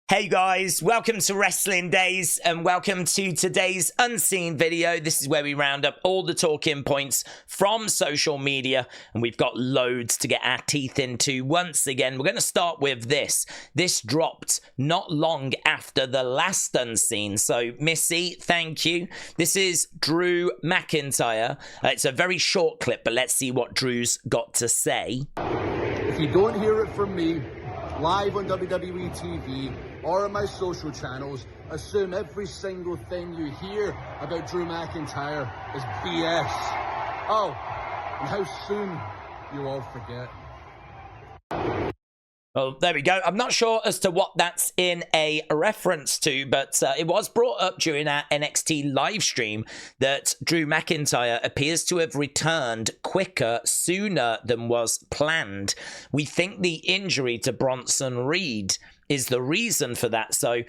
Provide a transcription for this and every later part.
Hey guys, welcome to Wrestling Days and welcome to today's Unseen video. This is where we round up all the talking points from social media and we've got loads to get our teeth into. Once again, we're going to start with this. This dropped not long after the last Unseen, so Missy, thank you. This is Drew McIntyre. It's a very short clip, but let's see what Drew's got to say. If you don't hear it from me, live on WWE TV or on my social channels, assume every single thing you hear about Drew McIntyre is BS. Oh, and how soon you all forget. Well, there we go. I'm not sure as to what that's in a reference to, but it was brought up during our NXT live stream that Drew McIntyre appears to have returned quicker, sooner than was planned. We think the injury to Bronson Reed is the reason for that. So,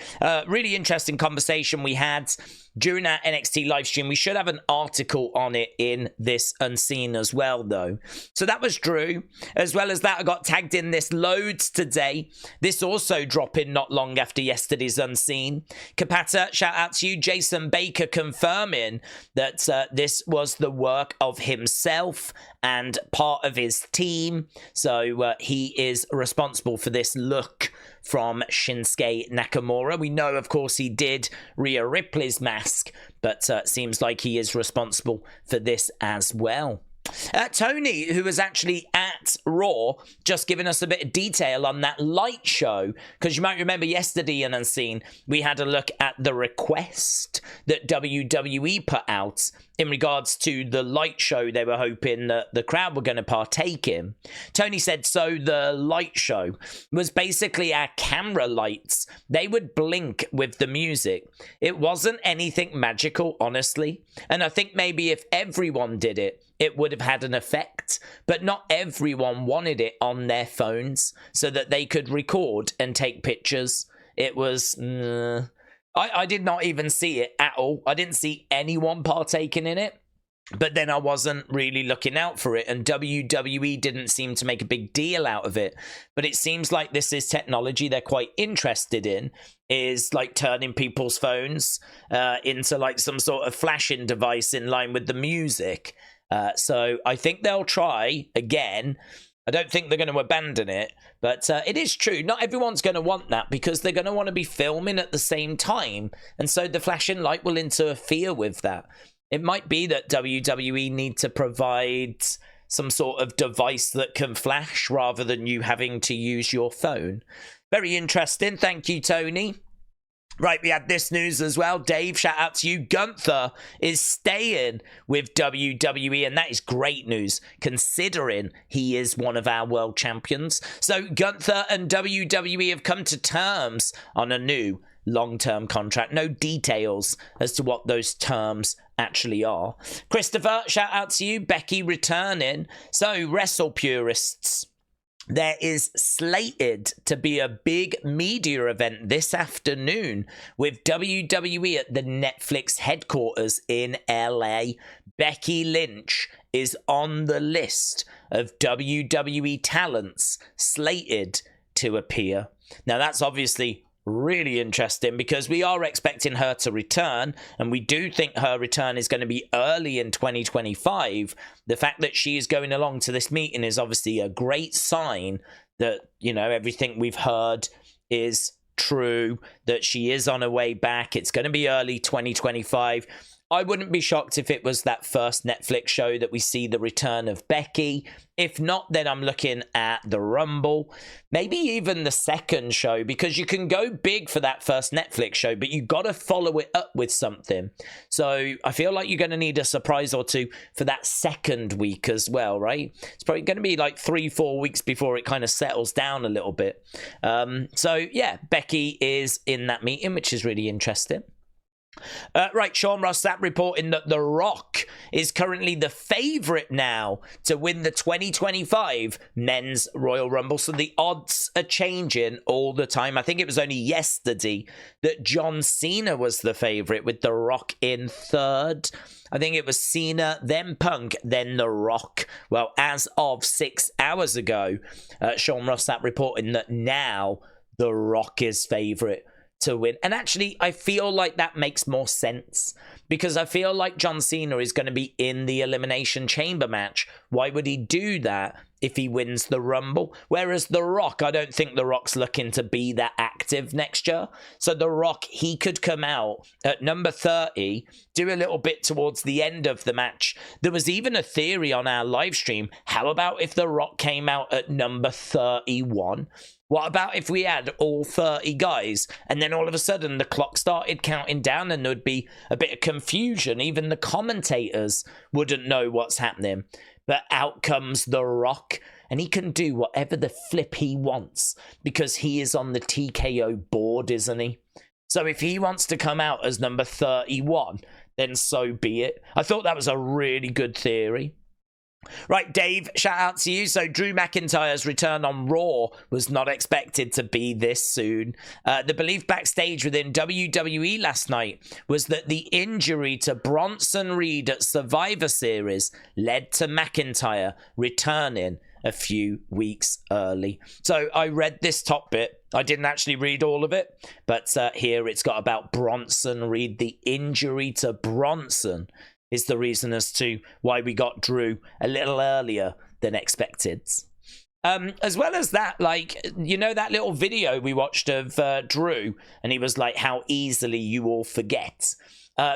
really interesting conversation we had during our NXT live stream. We should have an article on it in this Unseen as well, though. So that was Drew. As well as that, I got tagged in this loads today. This also dropping not long after yesterday's Unseen. Kapata, shout out to you. Jason Baker confirming that this was the work of himself and part of his team. So he is responsible for this look from Shinsuke Nakamura. We know, of course, he did Rhea Ripley's mask, but seems like he is responsible for this as well. Tony, who was actually at Raw, just giving us a bit of detail on that Light Show, because you might remember yesterday in Unseen, we had a look at the request that WWE put out in regards to the Light Show they were hoping that the crowd were going to partake in. Tony said, so the Light Show was basically our camera lights. They would blink with the music. It wasn't anything magical, honestly, and I think maybe if everyone did it, it would have had an effect, but not everyone wanted it on their phones so that they could record and take pictures. It was, I did not even see it at all. I didn't see anyone partaking in it, but then I wasn't really looking out for it, and WWE didn't seem to make a big deal out of it. But it seems like this is technology they're quite interested in, is like turning people's phones into like some sort of flashing device in line with the music. So I think they'll try again. I don't think they're going to abandon it, but it is true. Not everyone's going to want that because they're going to want to be filming at the same time. And so the flashing light will interfere with that. It might be that WWE need to provide some sort of device that can flash rather than you having to use your phone. Very interesting. Thank you, Tony. Right, we had this news as well. Dave, shout out to you. Gunther is staying with WWE, and that is great news, considering he is one of our world champions. So Gunther and WWE have come to terms on a new long-term contract. No details as to what those terms actually are. Christopher, shout out to you. Becky returning. So, wrestle purists, there is slated to be a big media event this afternoon with WWE at the Netflix headquarters in LA. Becky Lynch is on the list of WWE talents slated to appear. Now, that's obviously really interesting because we are expecting her to return, and we do think her return is going to be early in 2025. The fact that she is going along to this meeting is obviously a great sign that, you know, everything we've heard is true, that she is on her way back. It's going to be early 2025. I wouldn't be shocked if it was that first Netflix show that we see the return of Becky. If not, then I'm looking at the Rumble. Maybe even the second show, because you can go big for that first Netflix show, but you got to follow it up with something. So I feel like you're going to need a surprise or two for that second week as well, right? It's probably going to be like 3-4 weeks before it kind of settles down a little bit. So yeah, Becky is in that meeting, which is really interesting. Right, Sean Ross Sapp reporting that The Rock is currently the favourite now to win the 2025 Men's Royal Rumble. So the odds are changing all the time. I think it was only yesterday that John Cena was the favourite with The Rock in third. I think it was Cena, then Punk, then The Rock. Well, as of 6 hours ago, Sean Ross Sapp reporting that now The Rock is favorite to win. And actually, I feel like that makes more sense, because I feel like John Cena is going to be in the Elimination Chamber match. Why would he do that if he wins the Rumble? Whereas The Rock, I don't think The Rock's looking to be that active next year. So The Rock, he could come out at number 30, do a little bit towards the end of the match. There was even a theory on our live stream. How about if The Rock came out at number 31? What about if we had all 30 guys and then all of a sudden the clock started counting down and there'd be a bit of confusion? Even the commentators wouldn't know what's happening. But out comes The Rock, and he can do whatever the flip he wants because he is on the TKO board, isn't he? So if he wants to come out as number 31, then so be it. I thought that was a really good theory. Right, Dave, shout out to you. So Drew McIntyre's return on Raw was not expected to be this soon. The belief backstage within WWE last night was that the injury to Bronson Reed at Survivor Series led to McIntyre returning a few weeks early. So I read this top bit. I didn't actually read all of it, but here it's got about Bronson Reed. The injury to Bronson is the reason as to why we got Drew a little earlier than expected. As well as that, like, you know, that little video we watched of Drew, and he was like, how easily you all forget.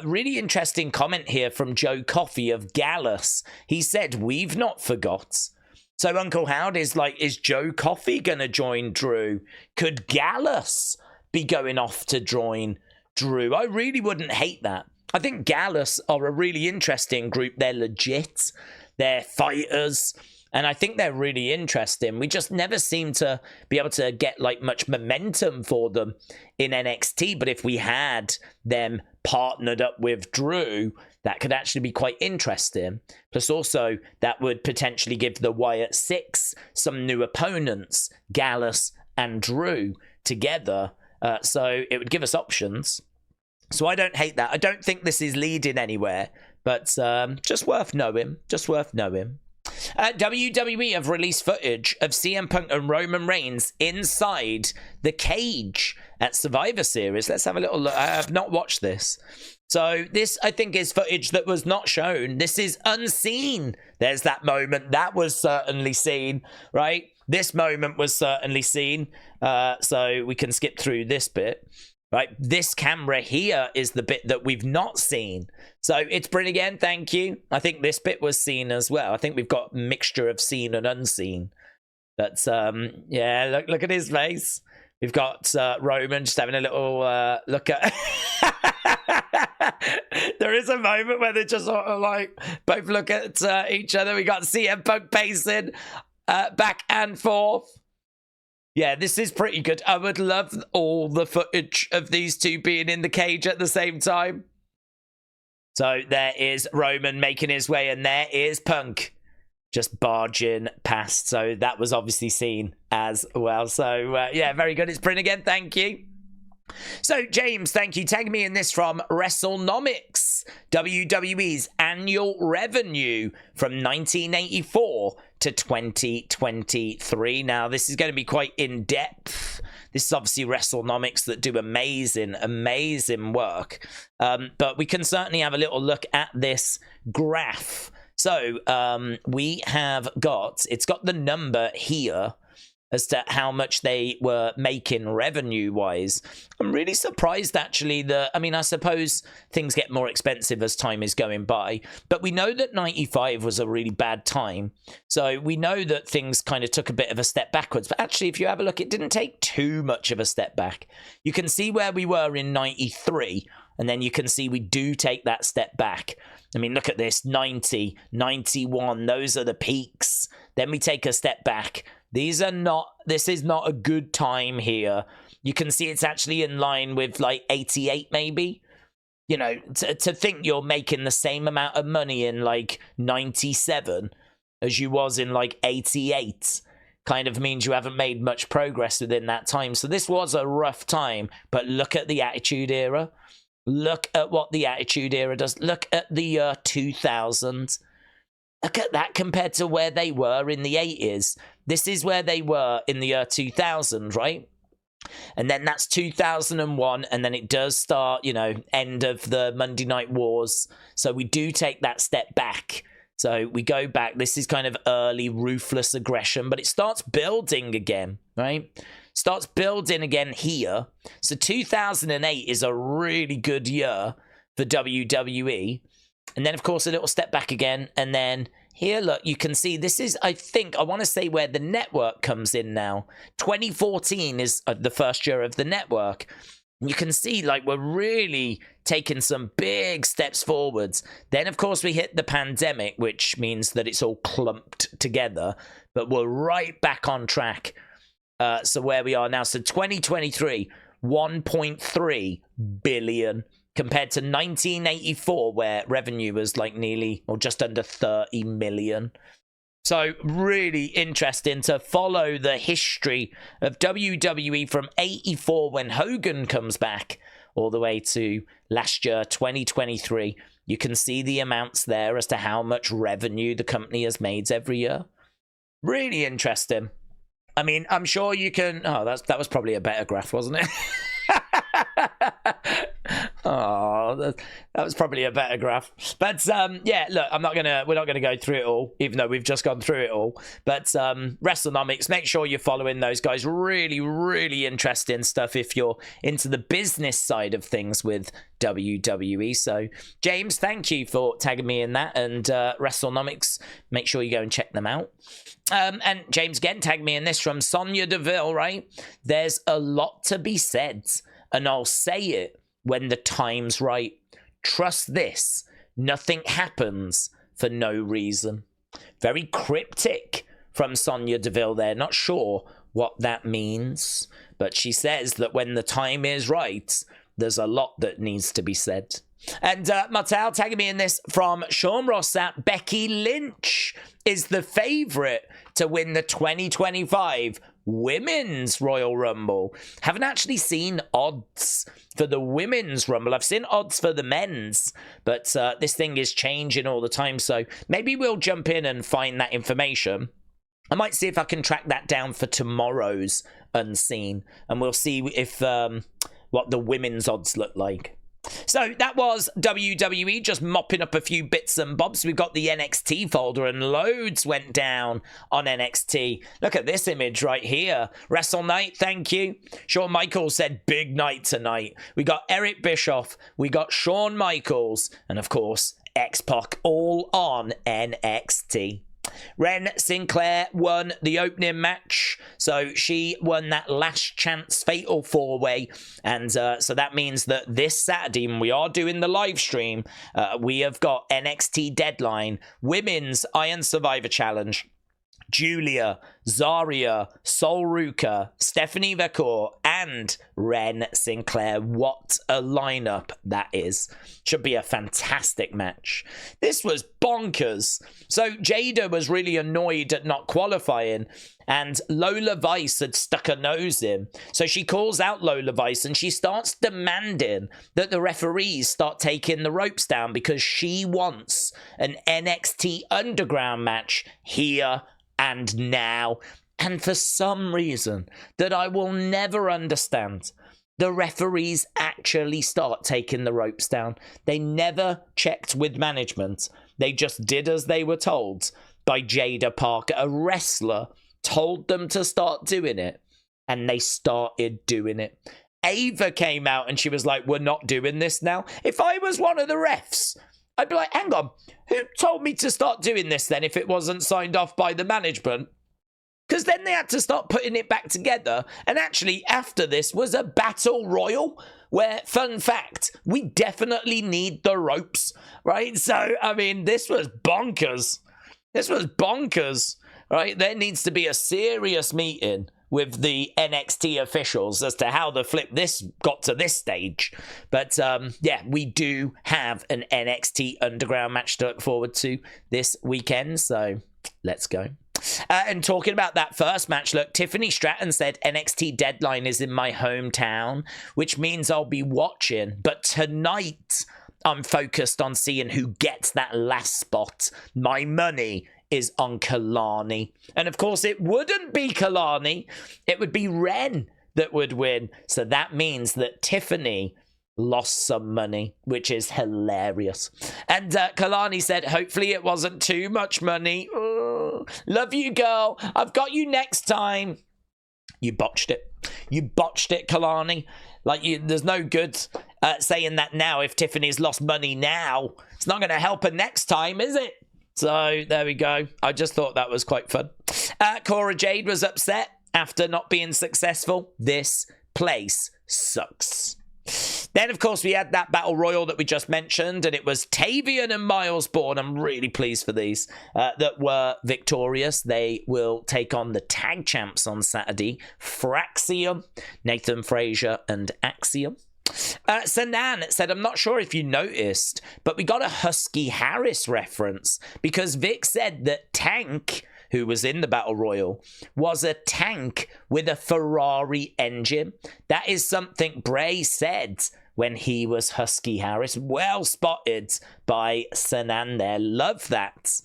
Really interesting comment here from Joe Coffey of Gallus. He said, we've not forgot. So Uncle Howard is like, is Joe Coffey going to join Drew? Could Gallus be going off to join Drew? I really wouldn't hate that. I think Gallus are a really interesting group. They're legit. They're fighters. And I think they're really interesting. We just never seem to be able to get like much momentum for them in NXT. But if we had them partnered up with Drew, that could actually be quite interesting. Plus also, that would potentially give the Wyatt Six some new opponents, Gallus and Drew together. So it would give us options. So I don't hate that. I don't think this is leading anywhere, but just worth knowing. Just worth knowing. WWE have released footage of CM Punk and Roman Reigns inside the cage at Survivor Series. Let's have a little look. I have not watched this. So this, I think, is footage that was not shown. This is unseen. There's that moment. That was certainly seen, right? This moment was certainly seen. So we can skip through this bit. Right, this camera here is the bit that we've not seen. So it's brilliant again, thank you. I think this bit was seen as well. I think we've got a mixture of seen and unseen. But yeah, look at his face. We've got Roman just having a little look at... There is a moment where they just sort of like both look at each other. We got CM Punk pacing back and forth. Yeah, this is pretty good. I would love all the footage of these two being in the cage at the same time. So there is Roman making his way, and there is Punk just barging past. So that was obviously seen as well. So yeah, very good. It's print again. Thank you. So, James, thank you. Tag me in this from WrestleNomics, WWE's annual revenue from 1984 to 2023. Now, this is going to be quite in-depth. This is obviously WrestleNomics that do amazing, amazing work. But we can certainly have a little look at this graph. So, we have got, it's got the number here as to how much they were making revenue-wise. I'm really surprised, actually, that, I mean, I suppose things get more expensive as time is going by, but we know that 95 was a really bad time, so we know that things kind of took a bit of a step backwards, but actually, if you have a look, it didn't take too much of a step back. You can see where we were in 93, and then you can see we do take that step back. I mean, look at this, 90, 91, those are the peaks. Then we take a step back. This is not a good time here. You can see it's actually in line with like 88 maybe. You know, to think you're making the same amount of money in like 97 as you was in like 88 kind of means you haven't made much progress within that time. So this was a rough time, but look at the Attitude Era. Look at what the Attitude Era does. Look at the year 2000. Look at that compared to where they were in the 80s. This is where they were in the year 2000, right? And then that's 2001, and then it does start, end of the Monday Night Wars. So we do take that step back. So we go back. This is kind of early ruthless aggression, but it starts building again, right? Starts building again here. So 2008 is a really good year for WWE. And then, of course, a little step back again. And then here, look, you can see this is, I want to say where the network comes in now. 2014 is the first year of the network. And you can see, like, we're really taking some big steps forwards. Then, of course, we hit the pandemic, which means that it's all clumped together. But we're right back on track. So where we are now. So 2023, 1.3 billion. Compared to 1984, where revenue was like nearly or just under 30 million. So really interesting to follow the history of WWE from 84 when Hogan comes back all the way to last year, 2023. You can see the amounts there as to how much revenue the company has made every year. Really interesting. I mean, I'm sure you can... Oh, that was probably a better graph, wasn't it? Oh, that was probably a better graph. But yeah, look, we're not gonna go through it all, even though we've just gone through it all. But WrestleNomics, make sure you're following those guys. Really, really interesting stuff if you're into the business side of things with WWE. So, James, thank you for tagging me in that. And WrestleNomics, make sure you go and check them out. And James again tagged me in this from Sonya Deville, right? There's a lot to be said, and I'll say it when the time's right. Trust this, nothing happens for no reason. Very cryptic from Sonya Deville there. Not sure what that means, but she says that when the time is right, there's a lot that needs to be said. And Martel tagging me in this from Sean Rossat. Becky Lynch is the favourite to win the 2025 Women's Royal Rumble. Haven't actually seen odds for the Women's Rumble. I've seen odds for the men's, but this thing is changing all the time. So maybe we'll jump in and find that information. I might see if I can track that down for tomorrow's Unseen, and we'll see if what the women's odds look like. So that was WWE, just mopping up a few bits and bobs. We've got the NXT folder and loads went down on NXT. Look at this image right here. Wrestle Night, thank you. Shawn Michaels said big night tonight. We got Eric Bischoff, we got Shawn Michaels, and of course, X Pac all on NXT. Ren Sinclair won the opening match, so she won that last chance fatal 4-way, and so that means that this Saturday, when we are doing the live stream, we have got NXT Deadline, Women's Iron Survivor Challenge. Julia, Zarya, Sol Ruka, Stephanie Vacour, and Ren Sinclair. What a lineup that is. Should be a fantastic match. This was bonkers. So Jaida was really annoyed at not qualifying, and Lola Vice had stuck her nose in. So she calls out Lola Vice and she starts demanding that the referees start taking the ropes down because she wants an NXT Underground match here and now. And for some reason that I will never understand, the referees actually start taking the ropes down. They never checked with management. They just did as they were told by Jaida Parker. A wrestler told them to start doing it, and they started doing it. Ava came out and she was like, we're not doing this now. If I was one of the refs, I'd be like, hang on, who told me to start doing this then if it wasn't signed off by the management? Because then they had to start putting it back together. And actually, after this was a battle royal where, fun fact, we definitely need the ropes, right? So, I mean, this was bonkers. This was bonkers, right? There needs to be a serious meeting with the NXT officials as to how the flip this got to this stage. But yeah, we do have an NXT Underground match to look forward to this weekend, so let's go. And talking about that first match, look, Tiffany Stratton said NXT Deadline is in my hometown, which means I'll be watching. But tonight, I'm focused on seeing who gets that last spot. My money is on Kelani. And of course, it wouldn't be Kelani. It would be Ren that would win. So that means that Tiffany lost some money, which is hilarious. And Kelani said, hopefully it wasn't too much money. Oh, love you, girl. I've got you next time. You botched it. You botched it, Kelani. Like, there's no good saying that now. If Tiffany's lost money now, it's not going to help her next time, is it? So there we go. I just thought that was quite fun. Cora Jade was upset after not being successful. This place sucks. Then, of course, we had that Battle Royal that we just mentioned, and it was Tavian and Miles Bourne. I'm really pleased for these that were victorious. They will take on the tag champs on Saturday, Fraxium, Nathan Frazier, and Axiom. Sanan said, I'm not sure if you noticed, but we got a Husky Harris reference because Vic said that Tank, who was in the Battle Royal, was a tank with a Ferrari engine. That is something Bray said when he was Husky Harris. Well spotted by Sanan there. Love that.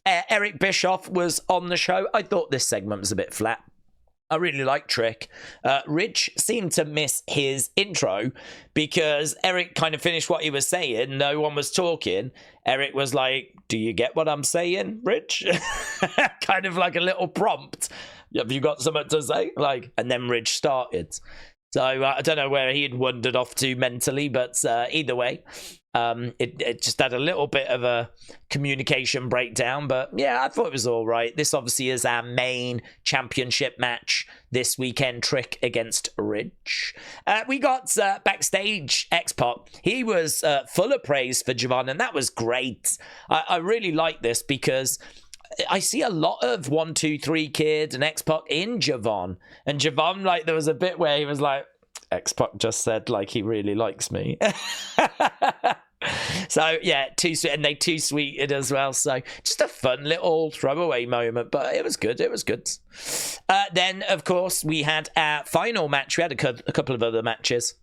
Eric Bischoff was on the show. I thought this segment was a bit flat. I really like Trick. Rich seemed to miss his intro because Eric kind of finished what he was saying. No one was talking. Eric was like, do you get what I'm saying, Rich? Kind of like a little prompt. Have you got something to say? Like, and then Rich started. So I don't know where he had wandered off to mentally, but either way, it just had a little bit of a communication breakdown. But yeah, I thought it was all right. This obviously is our main championship match this weekend, Trick against Rich. We got backstage X Pac. He was full of praise for Javon, and that was great. I really like this because I see a lot of 1, 2, 3 Kid and X Pac in Javon. And Javon, like, there was a bit where he was like, X Pac just said, like, he really likes me. So, yeah, too sweet. And they too sweeted as well. So, just a fun little throwaway moment. But it was good. It was good. Then, of course, we had our final match. We had a couple of other matches.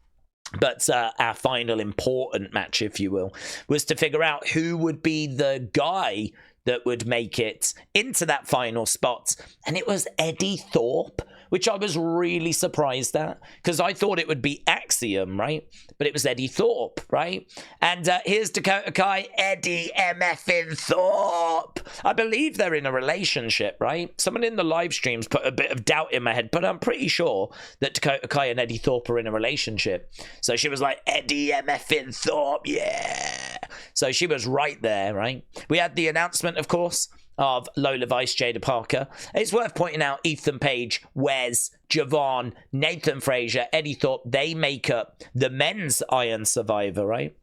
But our final important match, if you will, was to figure out who would be the guy that would make it into that final spot. And it was Eddy Thorpe, which I was really surprised at because I thought it would be Axiom, right? But it was Eddy Thorpe, right? And here's Dakota Kai, Eddy MFing Thorpe. I believe they're in a relationship, right? Someone in the live streams put a bit of doubt in my head, but I'm pretty sure that Dakota Kai and Eddy Thorpe are in a relationship. So she was like, Eddy MFing Thorpe, yeah. So she was right there, right? We had the announcement, of course, of Lola Vice, Jaida Parker. It's worth pointing out Ethan Page, Wes, Javon, Nathan Frazier, Eddy Thorpe, they make up the men's Iron Survivor, right?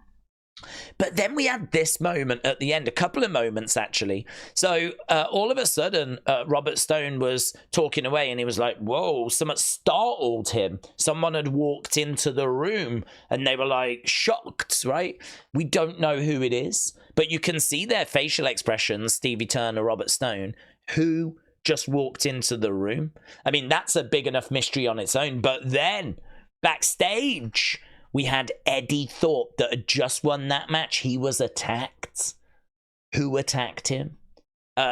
But then we had this moment at the end, a couple of moments actually. So all of a sudden, Robert Stone was talking away and he was like, whoa, something startled him. Someone had walked into the room and they were like shocked, right? We don't know who it is, but you can see their facial expressions, Stevie Turner, Robert Stone, who just walked into the room. I mean, that's a big enough mystery on its own. But then backstage, we had Eddy Thorpe that had just won that match. He was attacked. Who attacked him?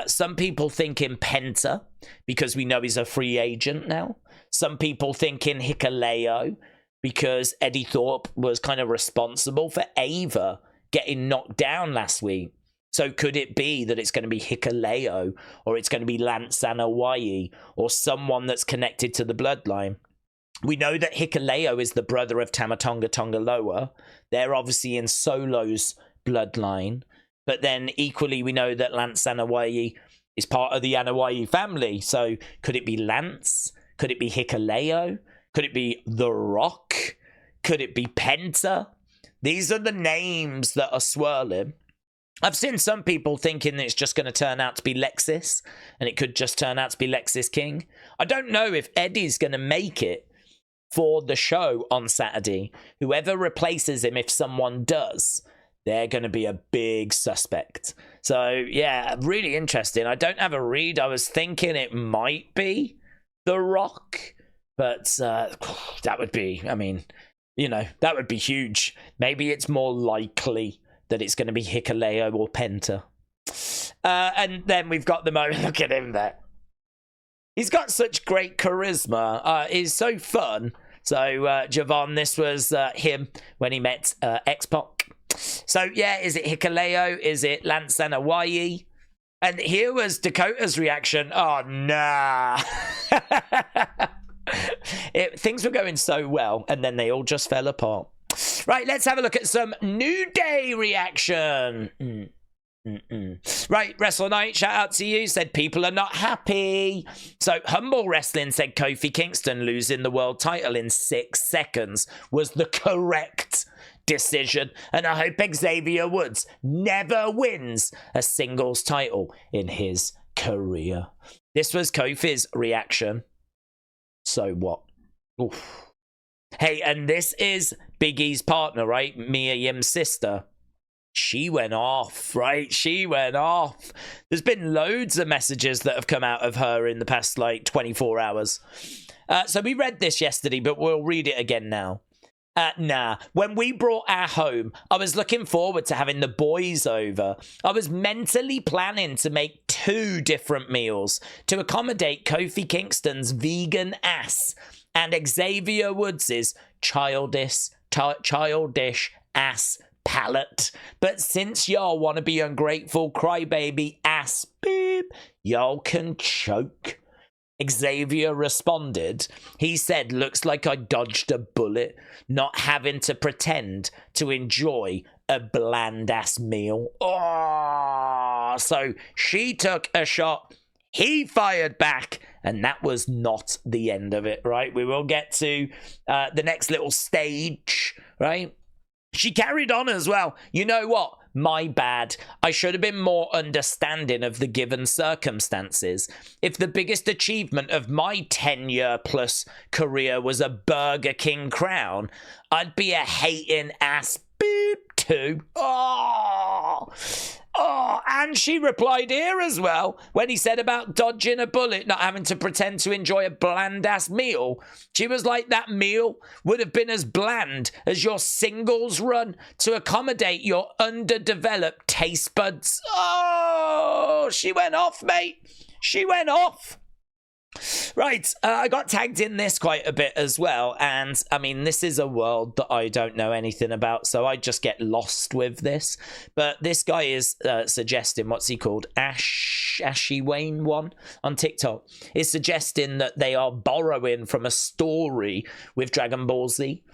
Some people think in Penta, because we know he's a free agent now. Some people think in Hikuleo, because Eddy Thorpe was kind of responsible for Ava getting knocked down last week. So could it be that it's going to be Hikuleo, or it's going to be Lance Anoa'i, or someone that's connected to the bloodline? We know that Hikuleo is the brother of Tamatonga Tongaloa. They're obviously in Solo's bloodline. But then equally, we know that Lance Anoa'i is part of the Anoa'i family. So could it be Lance? Could it be Hikuleo? Could it be The Rock? Could it be Penta? These are the names that are swirling. I've seen some people thinking that it's just going to turn out to be Lexis, and it could just turn out to be Lexis King. I don't know if Eddie's going to make it for the show on Saturday. Whoever replaces him, if someone does, they're going to be a big suspect. So, yeah, really interesting. I don't have a read. I was thinking it might be The Rock, but that would be, I mean, you know, that would be huge. Maybe it's more likely that it's going to be Hikuleo or Penta. And then we've got the moment, look at him there. He's got such great charisma. He's so fun. So, Javon, this was him when he met X Pac. So, yeah, is it Hikuleo? Is it Lance Anoa'i? And here was Dakota's reaction. Oh, nah. Things were going so well, and then they all just fell apart. Right, let's have a look at some New Day reaction. Right, Wrestle Night, shout out to you, said people are not happy. So Humble Wrestling said Kofi Kingston losing the world title in 6 seconds was the correct decision, and I hope Xavier Woods never wins a singles title in his career. This was Kofi's reaction. So what? Oof. Hey, and this is Big E's partner, right? Mia Yim's sister. She went off, right? She went off. There's been loads of messages that have come out of her in the past, 24 hours. So we read this yesterday, but we'll read it again now. When we brought our home, I was looking forward to having the boys over. I was mentally planning to make 2 different meals to accommodate Kofi Kingston's vegan ass and Xavier Woods' childish ass palate. But since y'all want to be ungrateful crybaby ass beep, y'all can choke. Xavier responded. He said, looks like I dodged a bullet, not having to pretend to enjoy a bland-ass meal. Oh, so she took a shot, he fired back, and that was not the end of it, right? We will get to the next little stage, right? She carried on as well. You know what? My bad. I should have been more understanding of the given circumstances. If the biggest achievement of my 10-year-plus career was a Burger King crown, I'd be a hating ass beep too. Oh, and she replied here as well when he said about dodging a bullet, not having to pretend to enjoy a bland-ass meal. She was like, that meal would have been as bland as your singles run to accommodate your underdeveloped taste buds. Oh, she went off, mate. She went off. Right, I got tagged in this quite a bit as well, and I mean, this is a world that I don't know anything about, so I just get lost with this. But this guy is suggesting, what's he called? Ashy Wayne 1 on TikTok is suggesting that they are borrowing from a story with Dragon Ball Z.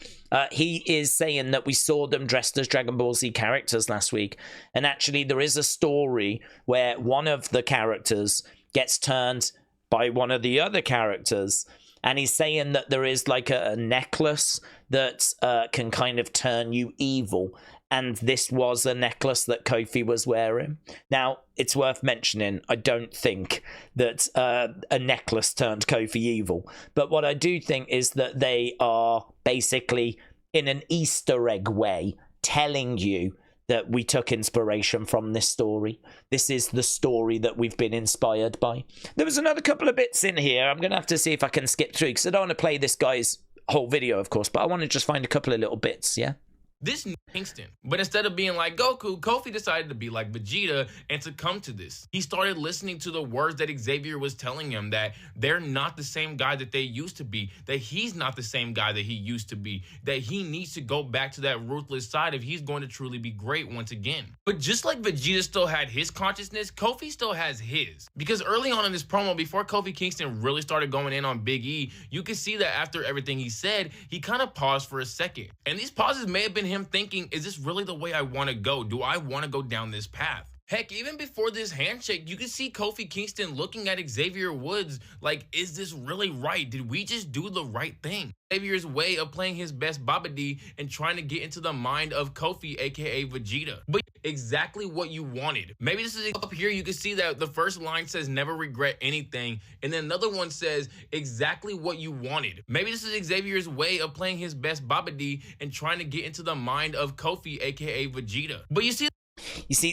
He is saying that we saw them dressed as Dragon Ball Z characters last week, and actually there is a story where one of the characters gets turned by one of the other characters, and he's saying that there is like a necklace that can kind of turn you evil, and this was a necklace that Kofi was wearing. Now, it's worth mentioning, I don't think that a necklace turned Kofi evil, but what I do think is that they are basically, in an Easter egg way, telling you that we took inspiration from this story. This is the story that we've been inspired by. There was another couple of bits in here. I'm going to have to see if I can skip through, because I don't want to play this guy's whole video, of course, but I want to just find a couple of little bits, yeah? This Kingston. But instead of being like Goku, Kofi decided to be like Vegeta and to come to this. He started listening to the words that Xavier was telling him, that they're not the same guy that they used to be, that he's not the same guy that he used to be, that he needs to go back to that ruthless side if he's going to truly be great once again. But just like Vegeta still had his consciousness, Kofi still has his. Because early on in this promo, before Kofi Kingston really started going in on Big E, you could see that after everything he said, he kind of paused for a second. And these pauses may have been him thinking, is this really the way I want to go? Do I want to go down this path? Heck, even before this handshake, you could see Kofi Kingston looking at Xavier Woods like, is this really right? Did we just do the right thing? Xavier's way of playing his best Babidi and trying to get into the mind of Kofi, aka Vegeta. But exactly what you wanted. Maybe this is up here, you can see that the first line says never regret anything, and then another one says exactly what you wanted. Maybe this is Xavier's way of playing his best Babidi and trying to get into the mind of Kofi, aka Vegeta. But you see,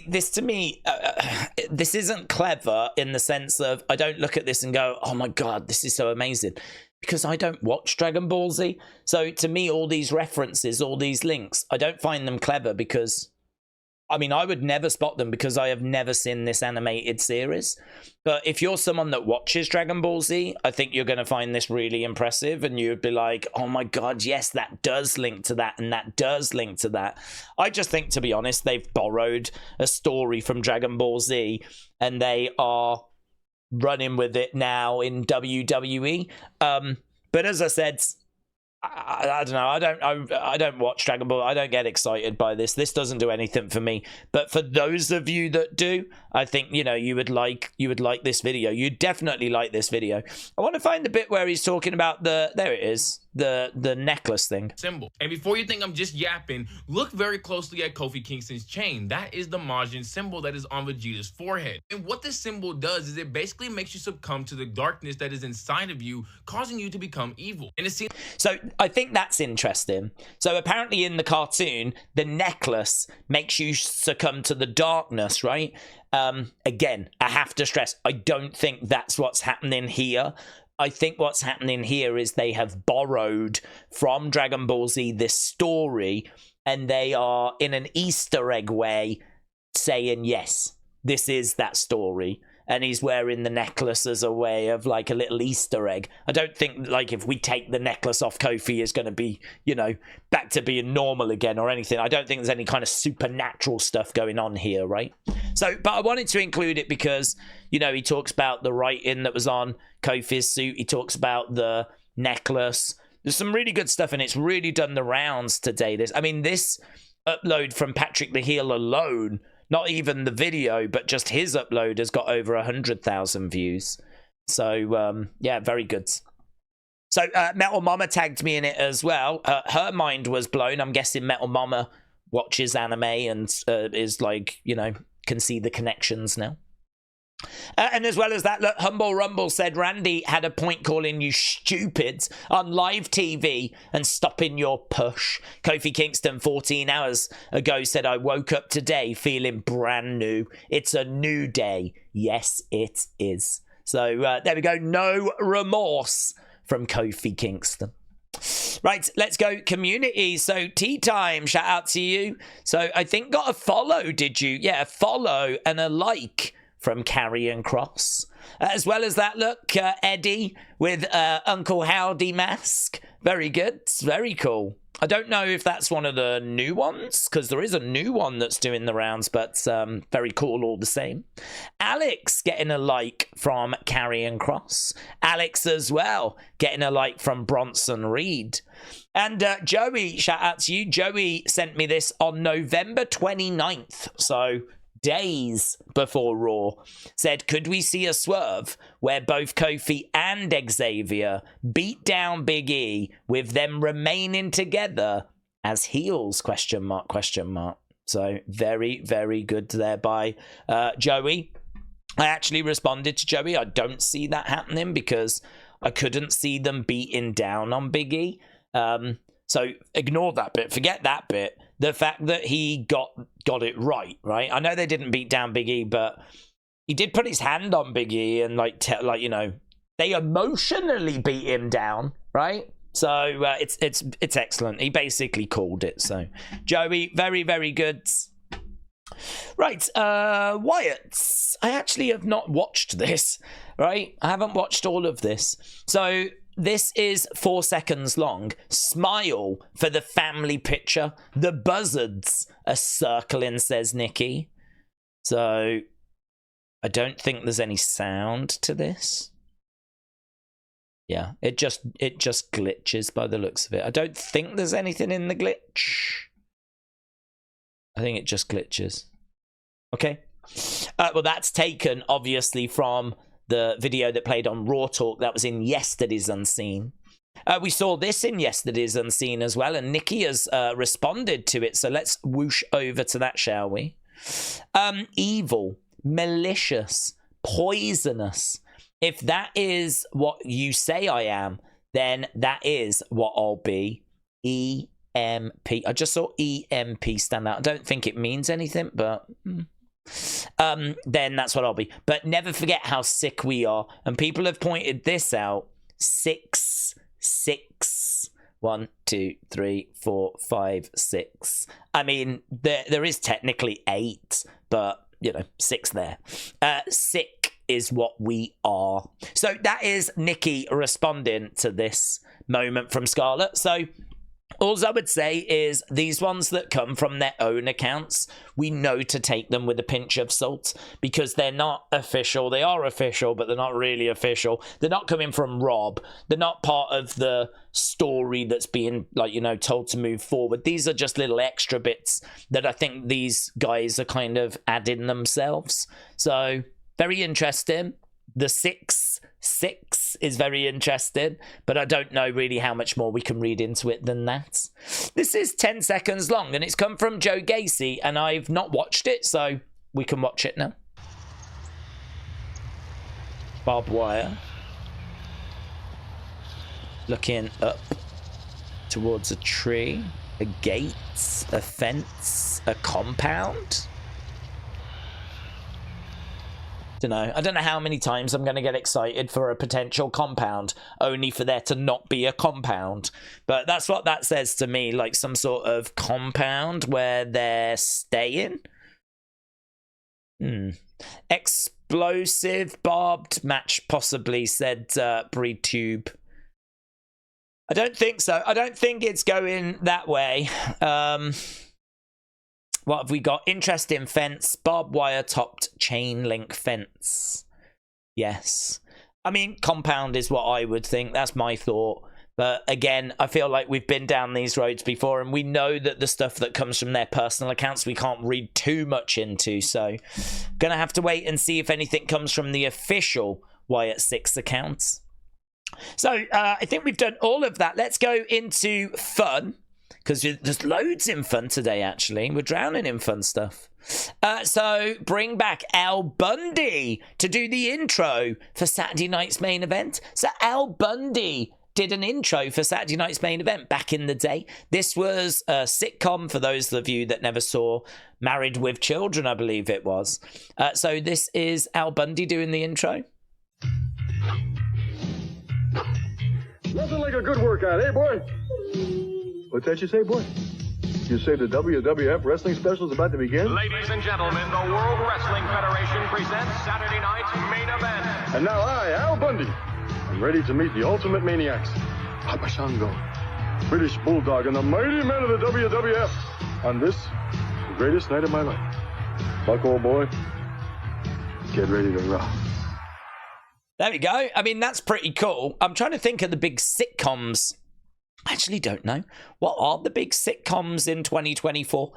this to me, this isn't clever in the sense of, I don't look at this and go, oh my God, this is so amazing, because I don't watch Dragon Ball Z. So to me, all these references, all these links, I don't find them clever because I mean, I would never spot them because I have never seen this animated series. But if you're someone that watches Dragon Ball Z, I think you're going to find this really impressive. And you'd be like, oh my God, yes, that does link to that. And that does link to that. I just think, to be honest, they've borrowed a story from Dragon Ball Z and they are running with it now in WWE. But as I said, I don't know. I don't watch Dragon Ball. I don't get excited by this. This doesn't do anything for me. But for those of you that do, I think, you know, you would like this video. You'd definitely like this video. I want to find the bit where he's talking about there it is, the necklace thing. Symbol. And before you think I'm just yapping, look very closely at Kofi Kingston's chain. That is the Majin symbol that is on Vegeta's forehead. And what this symbol does is it basically makes you succumb to the darkness that is inside of you, causing you to become evil. And it seems so I think that's interesting. So apparently in the cartoon, the necklace makes you succumb to the darkness, right? Again, I have to stress, I don't think that's what's happening here. I think what's happening here is they have borrowed from Dragon Ball Z this story, and they are, in an Easter egg way, saying, yes, this is that story. And he's wearing the necklace as a way of like a little Easter egg. I don't think like if we take the necklace off Kofi is going to be, you know, back to being normal again or anything. I don't think there's any kind of supernatural stuff going on here, right? So, but I wanted to include it because, you know, he talks about the writing that was on Kofi's suit. He talks about the necklace. There's some really good stuff, and it's really done the rounds today. This upload from Patrick the Heel alone, not even the video, but just his upload has got over 100,000 views. So, yeah, very good. So, Metal Mama tagged me in it as well. Her mind was blown. I'm guessing Metal Mama watches anime and is like, you know, can see the connections now. And as well as that, look, Humble Rumble said Randy had a point calling you stupid on live TV and stopping your push. Kofi Kingston 14 hours ago said, I woke up today feeling brand new. It's a new day. Yes, it is. So there we go. No remorse from Kofi Kingston. Right, let's go community. So Tea Time, shout out to you. So I think got a follow, did you? Yeah, a follow and a like from Karrion Kross. As well as that, look, Eddie with Uncle Howdy mask. Very good. Very cool. I don't know if that's one of the new ones, because there is a new one that's doing the rounds, but very cool all the same. Alex getting a like from Karrion Kross. Alex as well getting a like from Bronson Reed. And Joey, shout out to you. Joey sent me this on November 29th, so days before Raw, said, could we see a swerve where both Kofi and Xavier beat down Big E with them remaining together as heels, question mark, question mark. So very, very good there by Joey. I actually responded to Joey. I don't see that happening because I couldn't see them beating down on Big E. So ignore that bit. Forget that bit. The fact that he got it right? I know they didn't beat down Big E, but he did put his hand on Big E and you know, they emotionally beat him down, right? So it's excellent. He basically called it. So Joey, very, very good. Right, Wyatt. I actually have not watched this, right? I haven't watched all of this. So this is 4 seconds long. Smile for the family picture. The buzzards are circling, says Nikki. So I don't think there's any sound to this. Yeah, it just glitches by the looks of it. I don't think there's anything in the glitch. I think it just glitches. Okay. Well, that's taken, obviously, from the video that played on Raw Talk. That was in Yesterday's Unseen. We saw this in Yesterday's Unseen as well, and Nikki has responded to it. So let's whoosh over to that, shall we? Evil, malicious, poisonous. If that is what you say I am, then that is what I'll be. EMP. I just saw EMP stand out. I don't think it means anything, but then that's what I'll be. But never forget how sick we are. And people have pointed this out. 666. 1, 2, 3, 4, 5, 6. I mean, there is technically 8, but, you know, 6 there. Sick is what we are. So that is Nikki responding to this moment from Scarlett. So all I would say is these ones that come from their own accounts, we know to take them with a pinch of salt because they're not official. They are official, but they're not really official. They're not coming from Rob. They're not part of the story that's being, like, you know, told to move forward. These are just little extra bits that I think these guys are kind of adding themselves. So very interesting. The 6 is very interesting, but I don't know really how much more we can read into it than that. This is 10 seconds long, and it's come from Joe Gacy, and I've not watched it, so we can watch it now. Barbed wire. Looking up towards a tree, a gate, a fence, a compound. I don't know how many times I'm going to get excited for a potential compound, only for there to not be a compound. But that's what that says to me, like some sort of compound where they're staying. Explosive barbed match, possibly, said BreedTube. I don't think so. I don't think it's going that way. What have we got? Interesting fence, barbed wire topped chain link fence. Yes. I mean, compound is what I would think. That's my thought. But again, I feel like we've been down these roads before, and we know that the stuff that comes from their personal accounts we can't read too much into. So gonna have to wait and see if anything comes from the official Wyatt 6 accounts. So I think we've done all of that. Let's go into fun, because there's loads in fun today, actually. We're drowning in fun stuff. So bring back Al Bundy to do the intro for Saturday night's main event. So Al Bundy did an intro for Saturday night's main event back in the day. This was a sitcom, for those of you that never saw Married with Children, I believe it was. So this is Al Bundy doing the intro. Nothing like a good workout, eh, boy? What's that you say, boy? You say the WWF wrestling special is about to begin? Ladies and gentlemen, the World Wrestling Federation presents Saturday night's main event. And now I, Al Bundy, am ready to meet the ultimate maniacs. Papa Shango, British Bulldog, and the mighty men of the WWF on this, the greatest night of my life. Buck, old boy, get ready to rock. There we go. I mean, that's pretty cool. I'm trying to think of the big sitcoms. I actually don't know. What are the big sitcoms in 2024?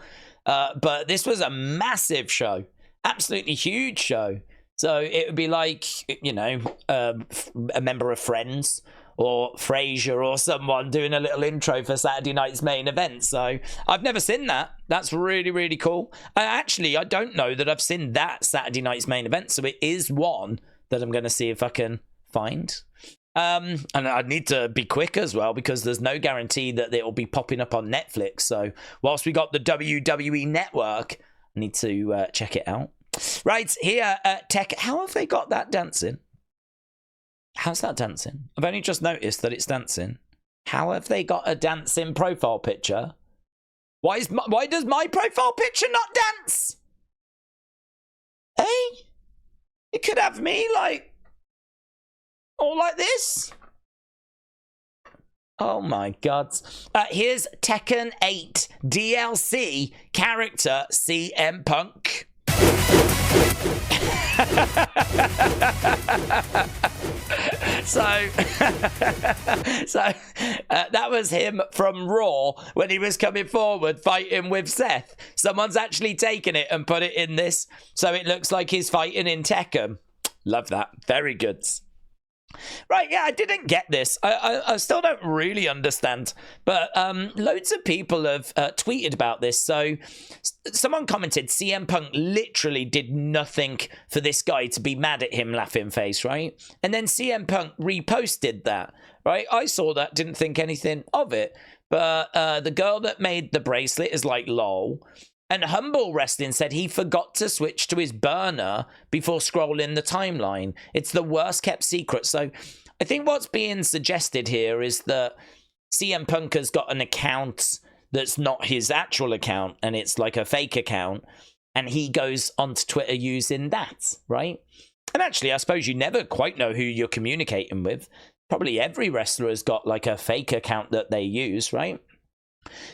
But this was a massive show. Absolutely huge show. So it would be like, you know, a member of Friends or Frasier or someone doing a little intro for Saturday night's main event. So I've never seen that. That's really, really cool. Actually, I don't know that I've seen that Saturday night's main event. So it is one that I'm going to see if I can find. And I need to be quick as well, because there's no guarantee that it'll be popping up on Netflix. So whilst we got the WWE Network, I need to check it out. Right, here at Tech, how have they got that dancing? How's that dancing? I've only just noticed that it's dancing. How have they got a dancing profile picture? Why does my profile picture not dance? Hey? It could have me, like, all like this. Oh my god. Here's Tekken 8 DLC character CM Punk. That was him from Raw when he was coming forward fighting with Seth. Someone's actually taken it and put it in this, so it looks like he's fighting in Tekken. Love that. Very good. Right, yeah, I didn't get this. I still don't really understand. But loads of people have tweeted about this. So someone commented, CM Punk literally did nothing for this guy to be mad at him, laughing face, right? And then CM Punk reposted that, right? I saw that, didn't think anything of it. But the girl that made the bracelet is like, lol. And Humble Wrestling said he forgot to switch to his burner before scrolling the timeline. It's the worst kept secret. So I think what's being suggested here is that CM Punk has got an account that's not his actual account, and it's like a fake account, and he goes onto Twitter using that, right? And actually, I suppose you never quite know who you're communicating with. Probably every wrestler has got like a fake account that they use, right?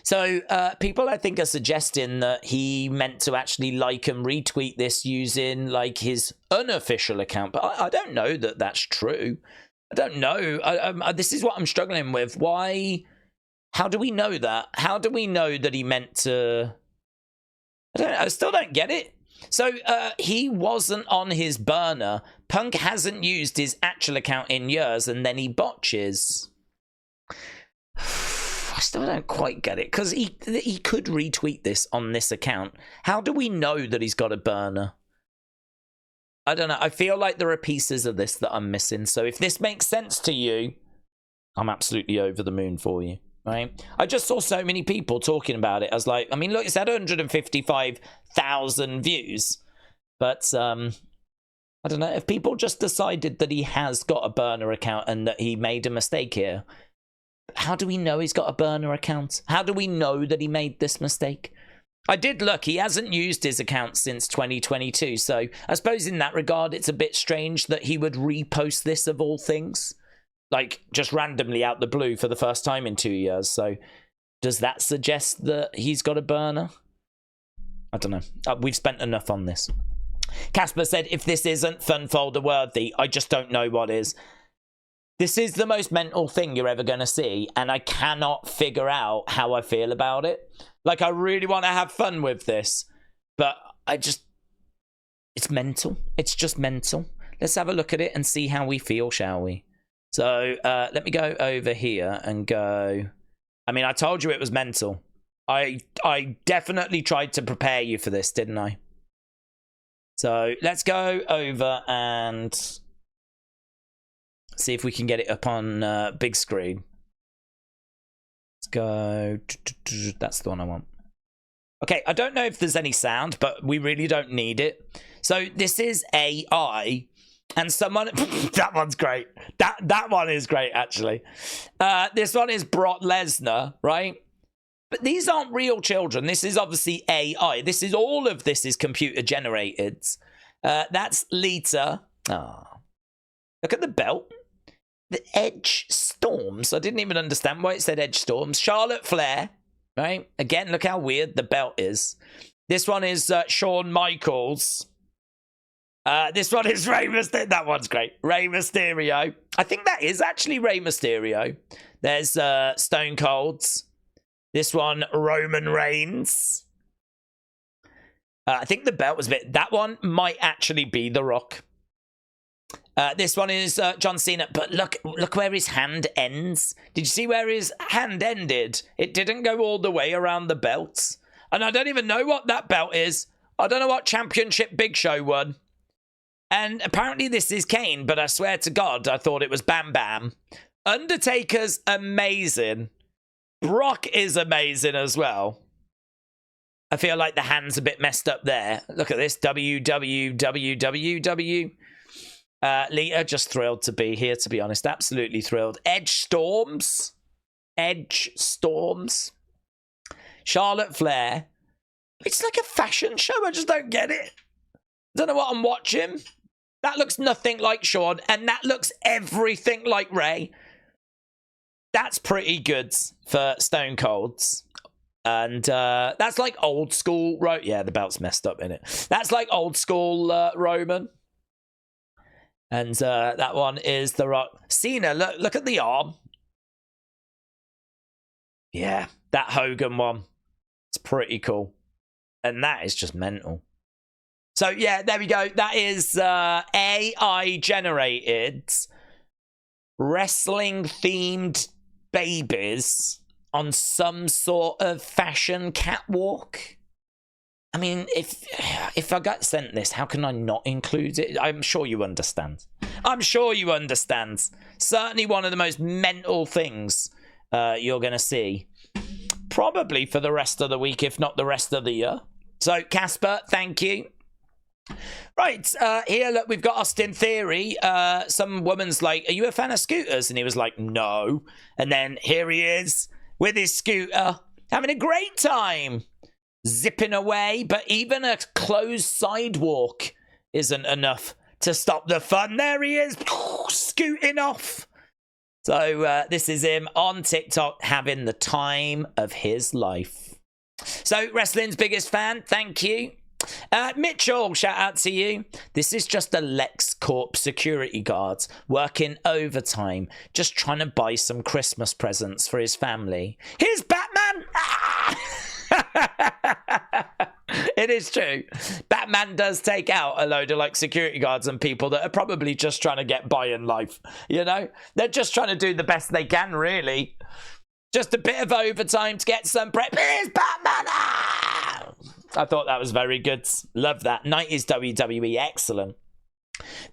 So people, I think, are suggesting that he meant to actually like and retweet this using like his unofficial account, but I don't know that that's true. I don't know. This is what I'm struggling with. Why? How do we know that? How do we know that he meant to? I still don't get it. So he wasn't on his burner. Punk hasn't used his actual account in years, and then he botches. I still don't quite get it, because he could retweet this on this account. How do we know that he's got a burner? I don't know. I feel like there are pieces of this that I'm missing. So if this makes sense to you, I'm absolutely over the moon for you. Right? I just saw so many people talking about it. I was like, I mean, look, it's had 155,000 views. But I don't know, if people just decided that he has got a burner account and that he made a mistake here, how do we know he's got a burner account? How do we know that he made this mistake? I did look, he hasn't used his account since 2022. So I suppose in that regard, it's a bit strange that he would repost this of all things. Like, just randomly out the blue for the first time in 2 years. So, does that suggest that he's got a burner? I don't know. We've spent enough on this. Casper said, if this isn't fun folder worthy, I just don't know what is. This is the most mental thing you're ever going to see, and I cannot figure out how I feel about it. Like, I really want to have fun with this, but it's mental. It's just mental. Let's have a look at it and see how we feel, shall we? So let me go over here and go. I mean, I told you it was mental. I definitely tried to prepare you for this, didn't I? So let's go over and see if we can get it up on big screen. Let's go. That's the one I want. Okay, I don't know if there's any sound, but we really don't need it. So this is AI. And someone, that one's great. That one is great, actually. This one is Brock Lesnar, right? But these aren't real children. This is obviously AI. All of this is computer generated. That's Lita. Oh, look at the belt. The Edge Storms. I didn't even understand why it said Edge Storms. Charlotte Flair, right? Again, look how weird the belt is. This one is Shawn Michaels. This one is Rey Mysterio. That one's great. Rey Mysterio. I think that is actually Rey Mysterio. There's Stone Cold's. This one, Roman Reigns. I think the belt was a bit... That one might actually be The Rock. This one is John Cena. But look where his hand ends. Did you see where his hand ended? It didn't go all the way around the belt. And I don't even know what that belt is. I don't know what championship Big Show won. And apparently this is Kane, but I swear to God, I thought it was Bam Bam. Undertaker's amazing. Brock is amazing as well. I feel like the hand's a bit messed up there. Look at this. WWWWW. Lita, just thrilled to be here, to be honest. Absolutely thrilled. Edge Storms. Charlotte Flair. It's like a fashion show. I just don't get it. Don't know what I'm watching. That looks nothing like Shawn, and that looks everything like Rey. That's pretty good for Stone Cold's. And that's like old school... Yeah, the belt's messed up, innit? That's like old school Roman. And that one is The Rock. Cena, look at the arm. Yeah, that Hogan one. It's pretty cool. And that is just mental. So, yeah, there we go. That is AI-generated wrestling-themed babies on some sort of fashion catwalk. I mean, if I got sent this, how can I not include it? I'm sure you understand. Certainly one of the most mental things you're going to see. Probably for the rest of the week, if not the rest of the year. So, Casper, thank you. Right, here, look, we've got Austin Theory. Some woman's like, are you a fan of scooters? And he was like, no. And then here he is with his scooter, having a great time, zipping away. But even a closed sidewalk isn't enough to stop the fun. There he is, scooting off. So this is him on TikTok having the time of his life. So wrestling's biggest fan, thank you. Mitchell, shout out to you. This is just a LexCorp security guard working overtime, just trying to buy some Christmas presents for his family. Here's Batman! Ah! It is true. Batman does take out a load of like security guards and people that are probably just trying to get by in life. You know, they're just trying to do the best they can, really. Just a bit of overtime to get some prep. Here's Batman! Ah! I thought that was very good. Love that. 90s WWE, excellent.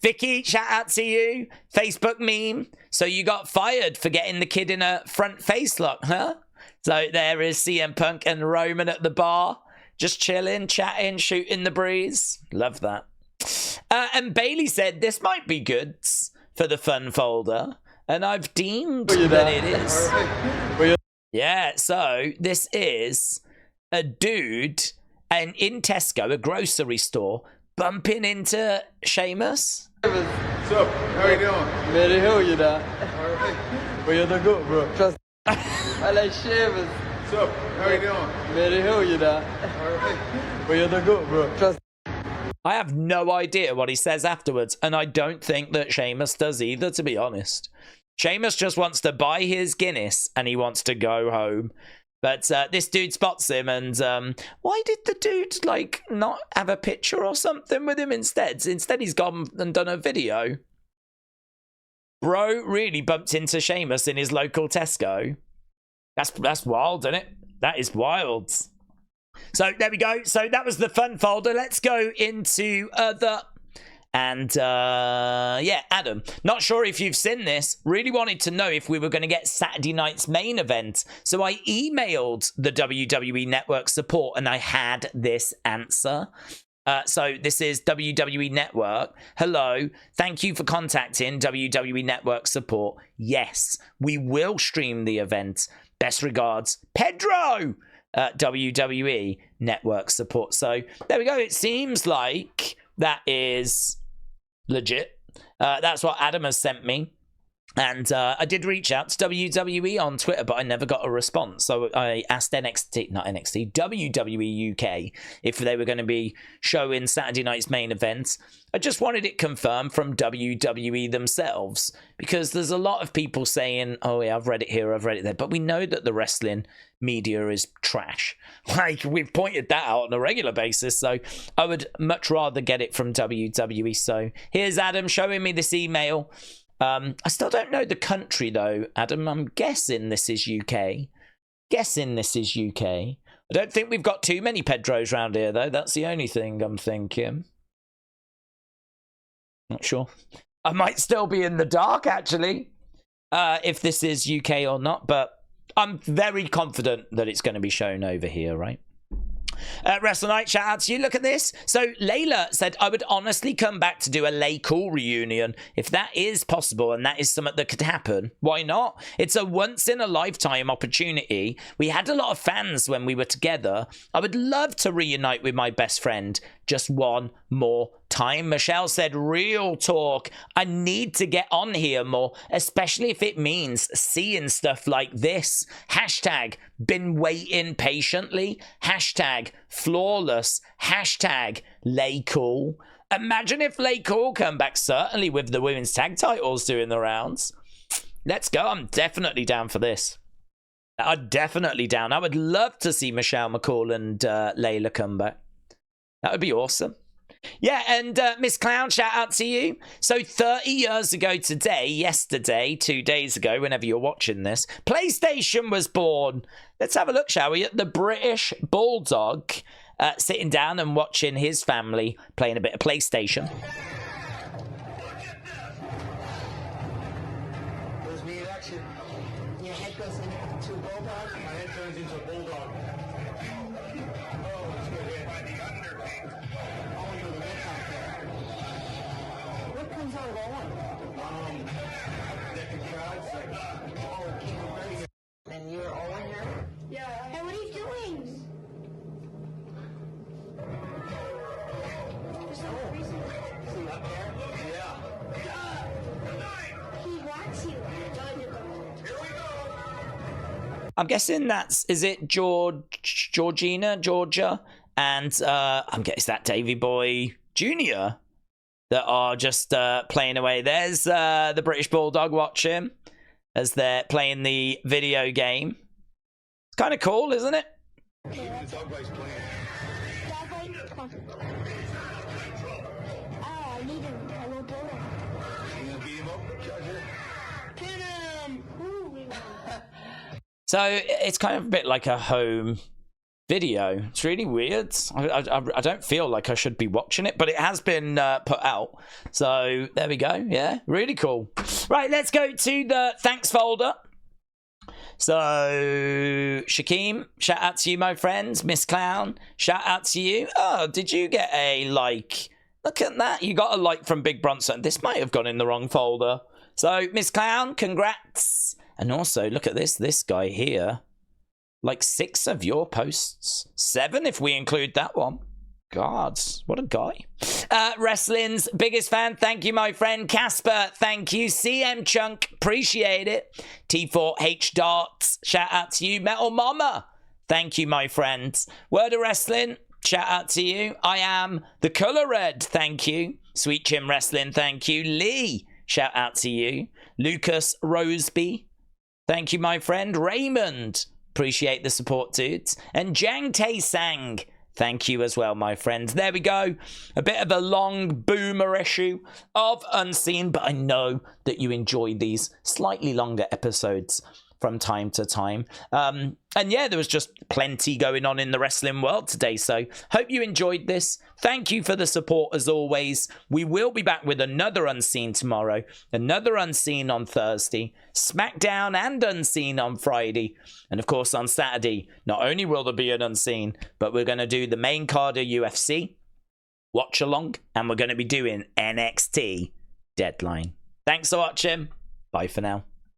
Vicky, shout out to you. Facebook meme. So you got fired for getting the kid in a front face lock, huh? So there is CM Punk and Roman at the bar. Just chilling, chatting, shooting the breeze. Love that. And Bailey said, this might be good for the fun folder. And I've deemed that it is. Yeah, so this is a dude in Tesco, a grocery store, bumping into Sheamus. What's up? How you doing? Very hell you that. Alright. Where you the go, bro? Trust. I like Sheamus. What's up? How you doing? Very hell you that. Alright. Where you the go, bro? Trust. I have no idea what he says afterwards, and I don't think that Sheamus does either, to be honest. Sheamus just wants to buy his Guinness, and he wants to go home. But this dude spots him, and why did the dude, like, not have a picture or something with him instead? Instead, he's gone and done a video. Bro really bumped into Sheamus in his local Tesco. That's wild, isn't it? That is wild. So, there we go. So, that was the fun folder. Let's go into other... And, yeah, Adam, not sure if you've seen this, really wanted to know if we were going to get Saturday night's main event. So I emailed the WWE Network support and I had this answer. So this is WWE Network. Hello, thank you for contacting WWE Network support. Yes, we will stream the event. Best regards, Pedro, WWE Network support. So there we go. It seems like that is legit. That's what Adam has sent me. And I did reach out to WWE on Twitter, but I never got a response. So I asked WWE UK if they were going to be showing Saturday night's main event. I just wanted it confirmed from WWE themselves, because there's a lot of people saying, oh yeah, I've read it here, I've read it there. But we know that the wrestling media is trash. Like, we've pointed that out on a regular basis. So I would much rather get it from WWE. So here's Adam showing me this email. I still don't know the country though, Adam. I'm guessing this is UK. I don't think we've got too many Pedros around here though. That's the only thing I'm thinking. Not sure. I might still be in the dark actually, if this is UK or not, but I'm very confident that it's going to be shown over here, right? Wrestle Night, shout out to you. Look at this. So Layla said, I would honestly come back to do a Lay Cool reunion. If that is possible and that is something that could happen, why not? It's a once in a lifetime opportunity. We had a lot of fans when we were together. I would love to reunite with my best friend just one more time. Michelle said, real talk. I need to get on here more, especially if it means seeing stuff like this. Hashtag been waiting patiently. Hashtag flawless. Hashtag Lay Cool. Imagine if Lay Cool come back, certainly with the women's tag titles doing the rounds. Let's go. I'm definitely down for this. I'm definitely down. I would love to see Michelle McCall and Layla come back. That would be awesome. Yeah, and Miss Clown, shout out to you. So 30 years ago today, yesterday, 2 days ago, whenever you're watching this, PlayStation was born. Let's have a look, shall we, at the British Bulldog sitting down and watching his family playing a bit of PlayStation. There's me in action. Your head goes into a bulldog. My head turns into a bulldog. Oh, it's good. By the Undertaker. Oh, you're the Nikki Cross, and you're all in here? Yeah. Hey, what are you doing? There's no reason. See up there? Yeah. He wants you. Here we go. I'm guessing is it Georgia, and I'm guessing that Davey Boy Jr. that are just playing away. There's the British Bulldog watching as they're playing the video game. It's kind of cool, isn't it? Okay, the dog boy's playing. Dog boy, come on. Oh, I need him. I will blow him. You gonna beat him up, Judge? Pin him! Ooh. So it's kind of a bit like a home video. It's really weird. I don't feel like I should be watching it, but it has been put out. So there we go. Yeah, really cool. Right, let's go to the thanks folder. So Shakeem, shout out to you, my friends. Miss Clown, shout out to you. Oh, did you get a like? Look at that. You got a like from Big Bronson. This might have gone in the wrong folder. So Miss Clown, congrats. And also, look at this guy here. Like 6 of your posts. 7 if we include that one. God, what a guy. Wrestling's biggest fan. Thank you, my friend. Casper, thank you. CM Chunk, appreciate it. T4H Darts, shout out to you. Metal Mama, thank you, my friend. Word of Wrestling, shout out to you. I am the Color Red, thank you. Sweet Jim Wrestling, thank you. Lee, shout out to you. Lucas Roseby, thank you, my friend. Raymond, appreciate the support, dudes. And Jang Tae Sang, thank you as well, my friends. There we go. A bit of a long boomer issue of Unseen, but I know that you enjoy these slightly longer episodes from time to time. And yeah, there was just plenty going on in the wrestling world today, so hope you enjoyed this. Thank you for the support as always. We will be back with another Unseen tomorrow, another Unseen on Thursday, SmackDown and Unseen on Friday, and of course on Saturday, not only will there be an Unseen, but we're going to do the main card of UFC, watch along, and we're going to be doing NXT Deadline. Thanks for watching. Bye for now.